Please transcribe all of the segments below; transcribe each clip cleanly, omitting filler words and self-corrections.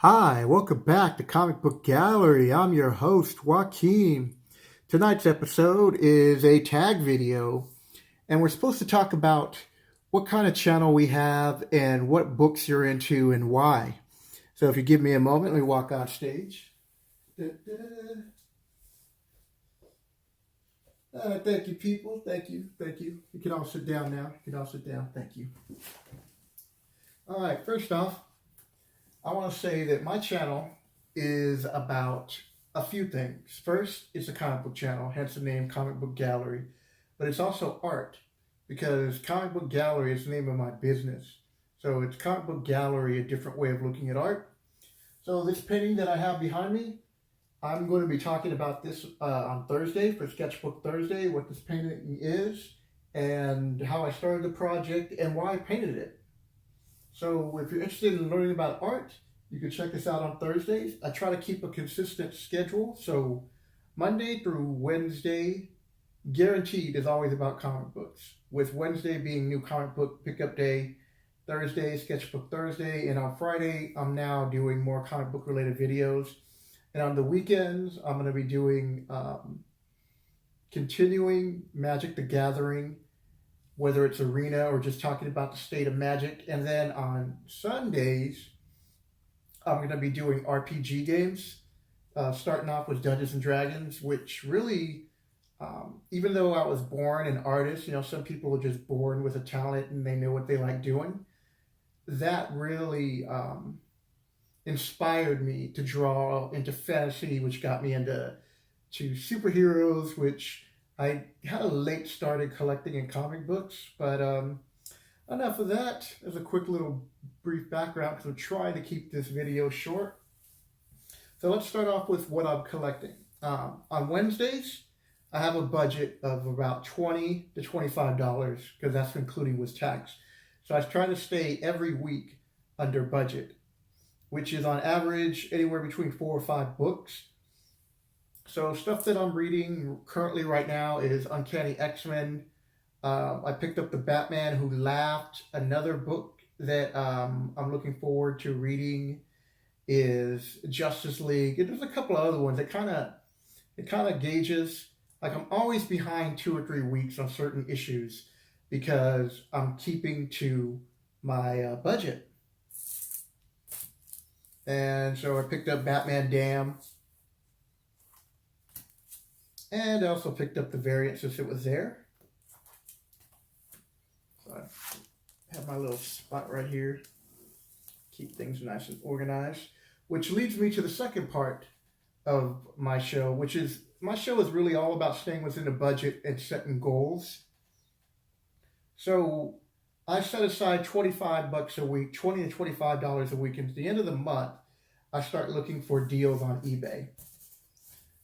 Hi, welcome back to Comic Book Gallery. I'm your host, Joaquin. Tonight's episode is a tag video, and we're supposed to talk about what kind of channel we have and what books you're into and why. So if you give me a moment, let me walk on stage. Thank you, people. Thank you. Thank you. You can all sit down now. You can all sit down. Thank you. All right, first off, I want to say that my channel is about a few things. First, it's a comic book channel, hence the name Comic Book Gallery. But it's also art, because Comic Book Gallery is the name of my business. So it's Comic Book Gallery, a different way of looking at art. So this painting that I have behind me, I'm going to be talking about this on Thursday for Sketchbook Thursday, what this painting is, and how I started the project, and why I painted it. So if you're interested in learning about art, you can check this out on Thursdays. I try to keep a consistent schedule. So Monday through Wednesday, guaranteed, is always about comic books. With Wednesday being new comic book pickup day, Thursday, Sketchbook Thursday, and on Friday, I'm now doing more comic book related videos. And on the weekends, I'm going to be doing continuing Magic the Gathering, whether it's Arena or just talking about the state of Magic. And then on Sundays, I'm going to be doing RPG games, starting off with Dungeons and Dragons, which really, even though I was born an artist, some people are just born with a talent and they know what they like doing. That really inspired me to draw into fantasy, which got me into superheroes, which I had a late started collecting in comic books, but enough of that. As a quick little brief background, because I'm trying to keep this video short. So let's start off with what I'm collecting. On Wednesdays, I have a budget of about $20 to $25, because that's including with tax. So I try to stay every week under budget, which is on average anywhere between 4 or 5 books. So stuff that I'm reading currently right now is Uncanny X-Men. I picked up The Batman Who Laughed. Another book that I'm looking forward to reading is Justice League. And there's a couple of other ones. It kind of gauges. Like, I'm always behind 2 or 3 weeks on certain issues because I'm keeping to my budget. And so I picked up Batman Damn. And I also picked up the variant since it was there. So I have my little spot right here. Keep things nice and organized. Which leads me to the second part of my show, which is, my show is really all about staying within a budget and setting goals. So I set aside $25 a week, $20 to $25 a week, and at the end of the month, I start looking for deals on eBay.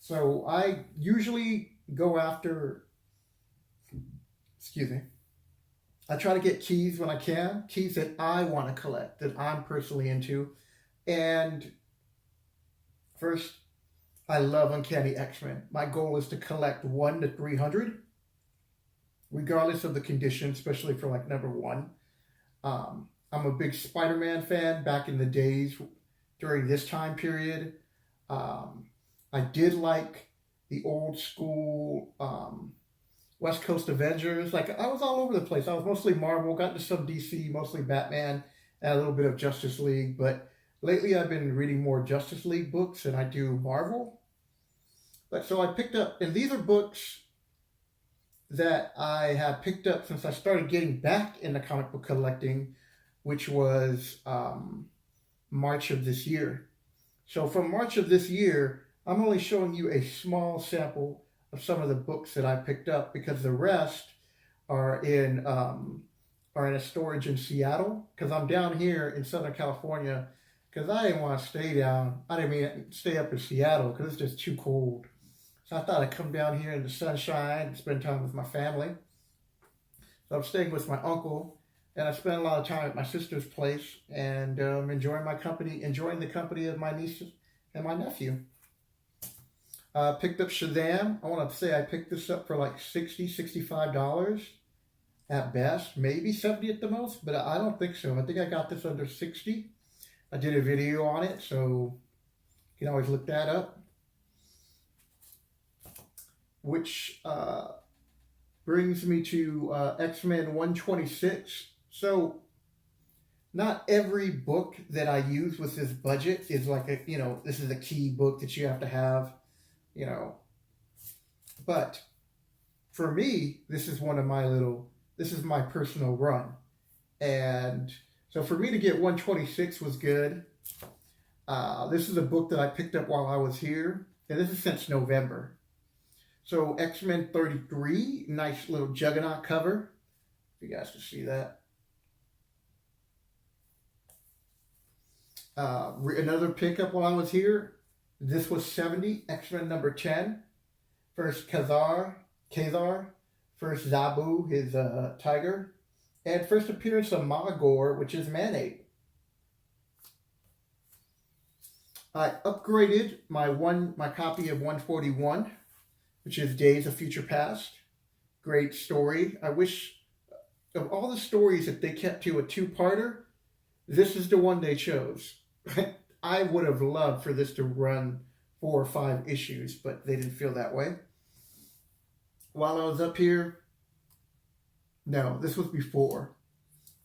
So I usually go after, I try to get keys when I can, keys that I want to collect, that I'm personally into. And first, I love Uncanny X-Men. My goal is to collect 1 to 300, regardless of the condition, especially for like number 1. I'm a big Spider-Man fan back in the days during this time period. I did like the old school West Coast Avengers. Like, I was all over the place. I was mostly Marvel, got into some DC, mostly Batman, and a little bit of Justice League. But lately I've been reading more Justice League books than I do Marvel. But so I picked up, and these are books that I have picked up since I started getting back into comic book collecting, which was March of this year. So from March of this year, I'm only showing you a small sample of some of the books that I picked up, because the rest are in a storage in Seattle, because I'm down here in Southern California, because I didn't want to stay up in Seattle because it's just too cold. So I thought I'd come down here in the sunshine and spend time with my family. So I'm staying with my uncle, and I spent a lot of time at my sister's place, and enjoying the company of my nieces and my nephew. Picked up Shazam. I want to say I picked this up for like $60, $65 at best, maybe $70 at the most, but I don't think so. I think I got this under $60. I did a video on it, so you can always look that up. Which brings me to X-Men 126. So not every book that I use with this budget is like a, this is a key book that you have to have, you know. But for me, this is this is my personal run. And so for me to get 126 was good. This is a book that I picked up while I was here, and this is since November. So X-Men 33, nice little Juggernaut cover. If you guys can see that. Another pickup while I was here. This was 70, X-Men number 10. First Khazar, first Zabu, his tiger, and first appearance of Magor, which is Manape. I upgraded my copy of 141, which is Days of Future Past. Great story. I wish, of all the stories that they kept to a two-parter, this is the one they chose. I would have loved for this to run 4 or 5 issues, but they didn't feel that way. While I was up here, no, this was before,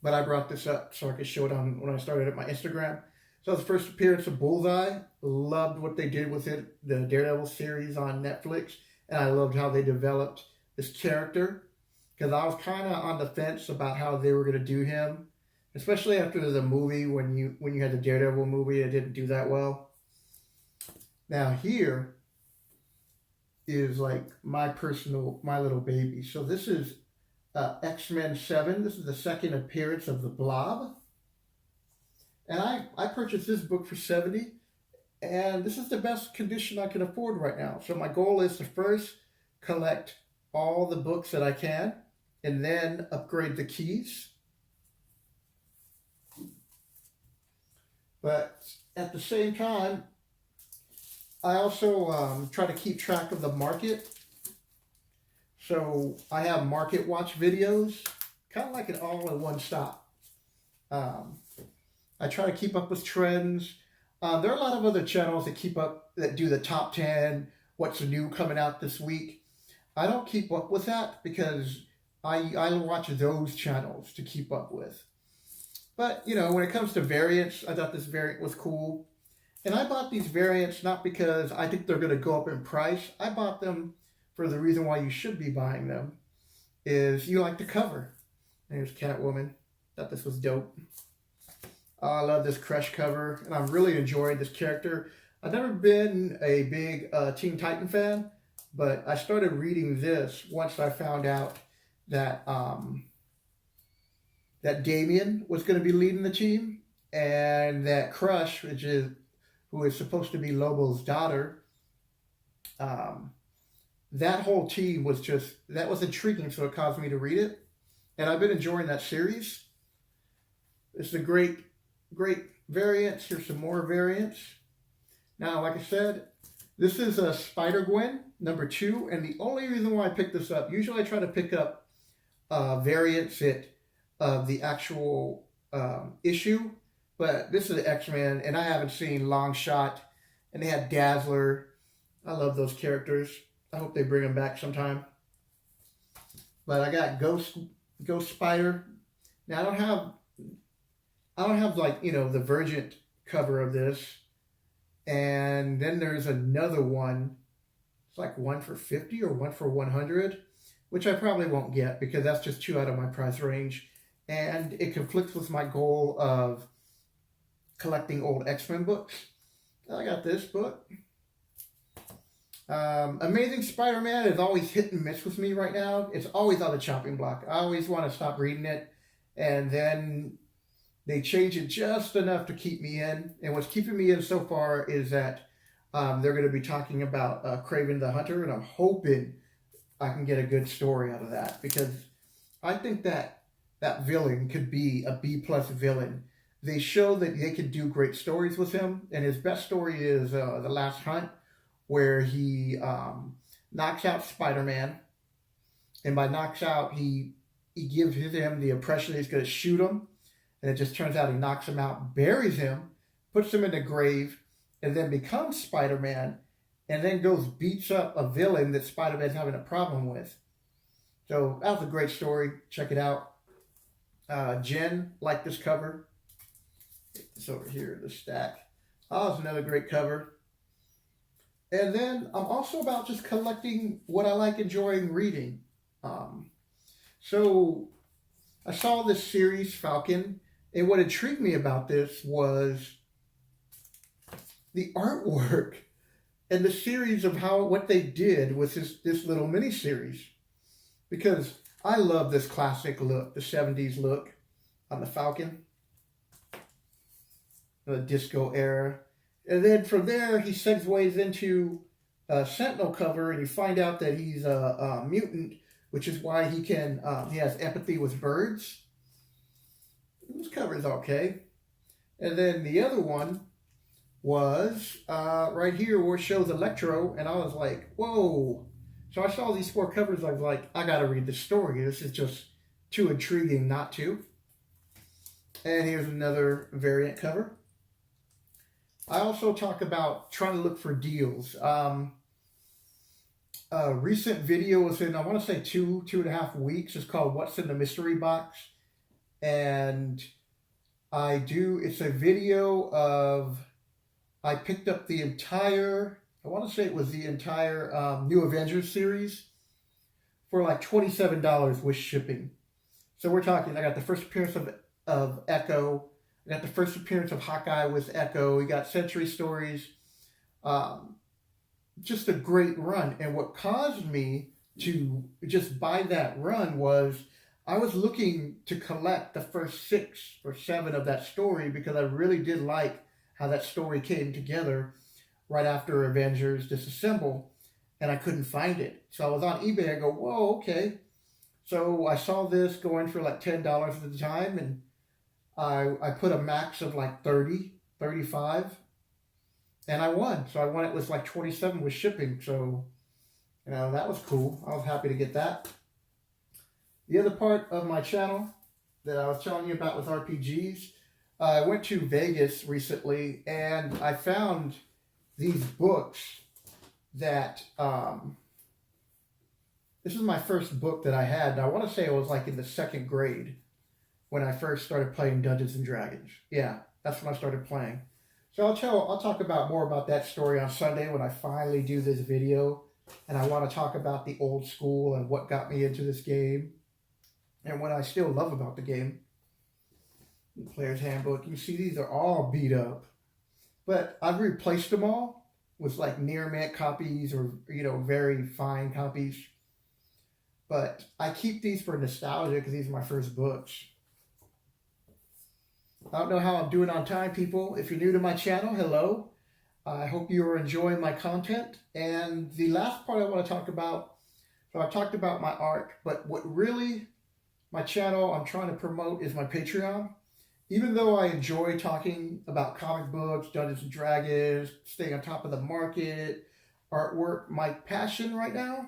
but I brought this up so I could show it on when I started at my Instagram. So the first appearance of Bullseye. Loved what they did with it, the Daredevil series on Netflix, and I loved how they developed this character, because I was kind of on the fence about how they were going to do him, especially after the movie. When you had the Daredevil movie, it didn't do that well. Now here is like my little baby. So this is X-Men 7. This is the second appearance of the Blob. And I purchased this book for $70, and this is the best condition I can afford right now. So my goal is to first collect all the books that I can, and then upgrade the keys. But at the same time, I also try to keep track of the market. So I have market watch videos, kind of like an all-in-one stop. I try to keep up with trends. There are a lot of other channels that do the top 10, what's new coming out this week. I don't keep up with that because I watch those channels to keep up with. But, when it comes to variants, I thought this variant was cool. And I bought these variants not because I think they're going to go up in price. I bought them for the reason why you should be buying them, is you like the cover. There's Catwoman. Thought this was dope. I love this Crush cover, and I'm really enjoying this character. I've never been a big Teen Titan fan, but I started reading this once I found out that that Damien was going to be leading the team, and that Crush, who is supposed to be Lobo's daughter, that whole team was intriguing, so it caused me to read it. And I've been enjoying that series. It's a great variants. Here's some more variants. Now, like I said, this is a Spider-Gwen number 2, and the only reason why I picked this up, usually I try to pick up variants of the actual issue, but this is the X-Men, and I haven't seen Longshot, and they had Dazzler. I love those characters. I hope they bring them back sometime. But I got Ghost Spider. Now I don't have like, the Vergent cover of this. And then there's another one. It's like one for 50 or one for 100, which I probably won't get because that's just too out of my price range. And it conflicts with my goal of collecting old X-Men books. I got this book. Amazing Spider-Man is always hit and miss with me right now. It's always on the chopping block. I always want to stop reading it, and then they change it just enough to keep me in. And what's keeping me in so far is that they're going to be talking about Kraven the Hunter, and I'm hoping I can get a good story out of that, because I think that villain could be a B-plus villain. They show that they could do great stories with him, and his best story is The Last Hunt, where he knocks out Spider-Man, and by knocks out, he gives him the impression that he's going to shoot him, and it just turns out he knocks him out, buries him, puts him in the grave, and then becomes Spider-Man, and then goes beats up a villain that Spider-Man's having a problem with. So that was a great story. Check it out. Jen liked this cover. It's over here, the stack. Oh, it's another great cover. And then I'm also about just collecting what I like enjoying reading. So I saw this series, Falcon, and what intrigued me about this was the artwork and the series of what they did with this little mini series. Because I love this classic look, the 70s look on the Falcon, the disco era. And then from there, he segues into a Sentinel cover, and you find out that he's a mutant, which is why he has empathy with birds. This cover is okay. And then the other one was right here where it shows Electro, and I was like, whoa. So I saw these 4 covers, I was like, I gotta read this story. This is just too intriguing not to. And here's another variant cover. I also talk about trying to look for deals. A recent video was in, I want to say 2.5 weeks. It's called What's in the Mystery Box. And it's a video of, I picked up the entire, I want to say it was the entire New Avengers series for like $27 with shipping. So we're talking, I got the first appearance of Echo. I got the first appearance of Hawkeye with Echo. We got Century Stories. Just a great run. And what caused me to just buy that run was I was looking to collect the first 6 or 7 of that story because I really did like how that story came together right after Avengers Disassemble, and I couldn't find it. So I was on eBay. I go, whoa, okay. So I saw this going for like $10 at the time, and I put a max of like 30, 35, and I won. So I won it with like 27 with shipping. So, that was cool. I was happy to get that. The other part of my channel that I was telling you about with RPGs, I went to Vegas recently, and I found these books that, this is my first book that I had, and I want to say it was like in the 2nd grade when I first started playing Dungeons and Dragons. Yeah, that's when I started playing. So I'll talk about more about that story on Sunday when I finally do this video, and I want to talk about the old school and what got me into this game, and what I still love about the game. The Player's Handbook. You see these are all beat up, but I've replaced them all with like near mint copies or very fine copies. But I keep these for nostalgia because these are my first books. I don't know how I'm doing on time, people. If you're new to my channel, hello. I hope you are enjoying my content. And the last part I want to talk about, so I talked about my art, but what really my channel I'm trying to promote is my Patreon. Even though I enjoy talking about comic books, Dungeons and Dragons, staying on top of the market, artwork, my passion right now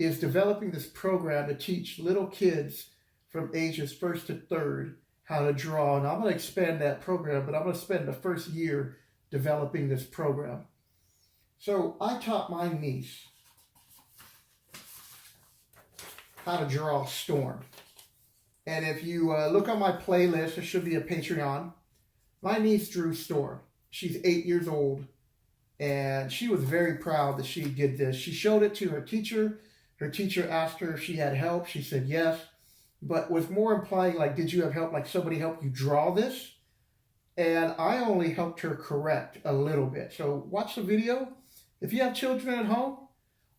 is developing this program to teach little kids from ages 1st to 3rd how to draw. And I'm going to expand that program, but I'm going to spend the first year developing this program. So I taught my niece how to draw Storm. And if you look on my playlist, there should be a Patreon. My niece drew Storm. She's 8 years old, and she was very proud that she did this. She showed it to her teacher. Her teacher asked her if she had help. She said yes, but was more implying like, did you have help? Like somebody helped you draw this? And I only helped her correct a little bit. So watch the video. If you have children at home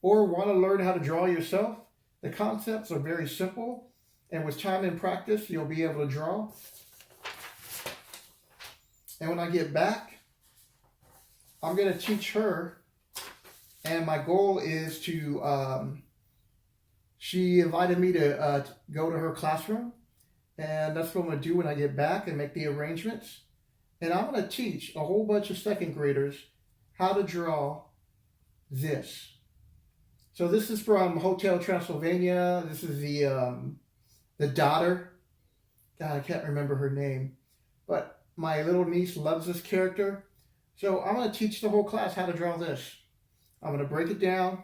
or want to learn how to draw yourself, the concepts are very simple. And with time and practice, you'll be able to draw. And when I get back, I'm going to teach her. And my goal is to, she invited me to go to her classroom. And that's what I'm going to do when I get back and make the arrangements. And I'm going to teach a whole bunch of 2nd graders how to draw this. So this is from Hotel Transylvania. This is the daughter. God, I can't remember her name. But my little niece loves this character. So I'm going to teach the whole class how to draw this. I'm going to break it down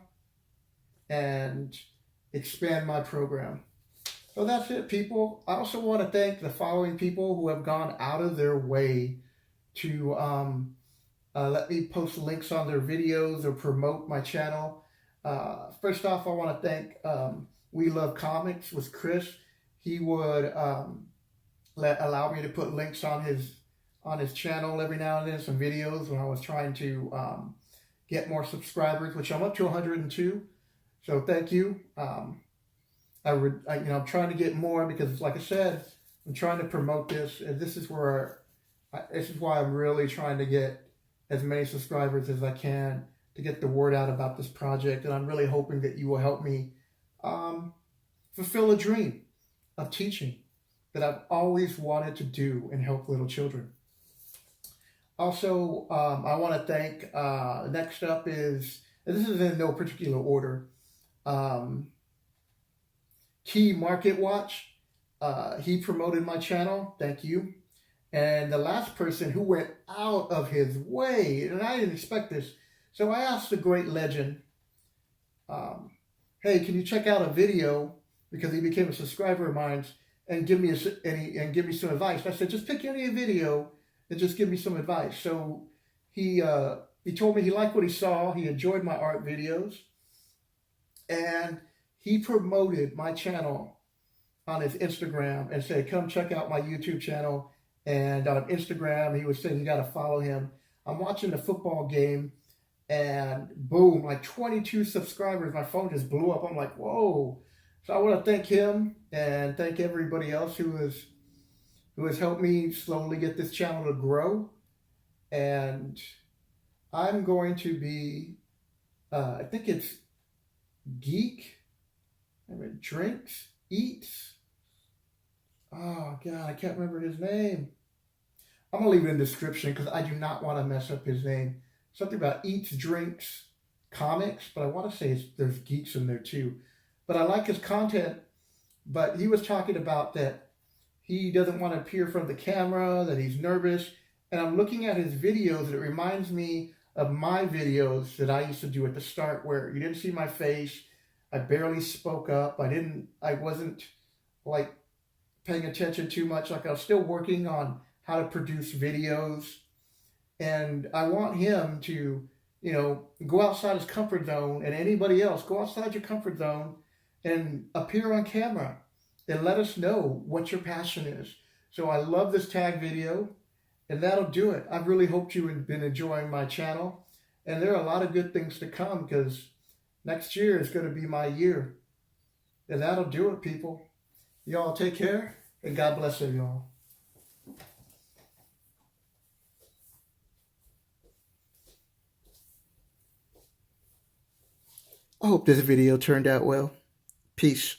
and expand my program. So that's it, people. I also want to thank the following people who have gone out of their way to let me post links on their videos or promote my channel. First off, I want to thank We Love Comics with Chris. He would allow me to put links on his channel every now and then, some videos when I was trying to get more subscribers, which I'm up to 102. So thank you. I'm trying to get more because, like I said, I'm trying to promote this, and this is why I'm really trying to get as many subscribers as I can to get the word out about this project. And I'm really hoping that you will help me fulfill a dream of teaching that I've always wanted to do and help little children. Also, I want to thank, next up is, and this is in no particular order, Key Market Watch. He promoted my channel. Thank you. And the last person who went out of his way, and I didn't expect this, so I asked the great legend, hey, can you check out a video, because he became a subscriber of mine, and give me some advice. I said, just pick any video and just give me some advice. So he told me he liked what he saw. He enjoyed my art videos, and he promoted my channel on his Instagram and said, come check out my YouTube channel. And on Instagram, he was saying you got to follow him. I'm watching the football game, and boom, like 22 subscribers. My phone just blew up. I'm like, whoa. So I want to thank him and thank everybody else who has helped me slowly get this channel to grow. And I'm going to be, I think it's Drinks, Eats. Oh, God, I can't remember his name. I'm going to leave it in the description because I do not want to mess up his name. Something about Eats, Drinks, Comics, but I want to say there's geeks in there too. But I like his content, but he was talking about that he doesn't want to appear in front of the camera, that he's nervous. And I'm looking at his videos, and it reminds me of my videos that I used to do at the start where you didn't see my face. I barely spoke up. I wasn't like paying attention too much. Like I was still working on how to produce videos. And I want him to, go outside his comfort zone, and anybody else, go outside your comfort zone and appear on camera and let us know what your passion is. So I love this tag video, and that'll do it. I really hope you've been enjoying my channel. And there are a lot of good things to come because next year is going to be my year. And that'll do it, people. Y'all take care, and God bless you all. I hope this video turned out well. Peace.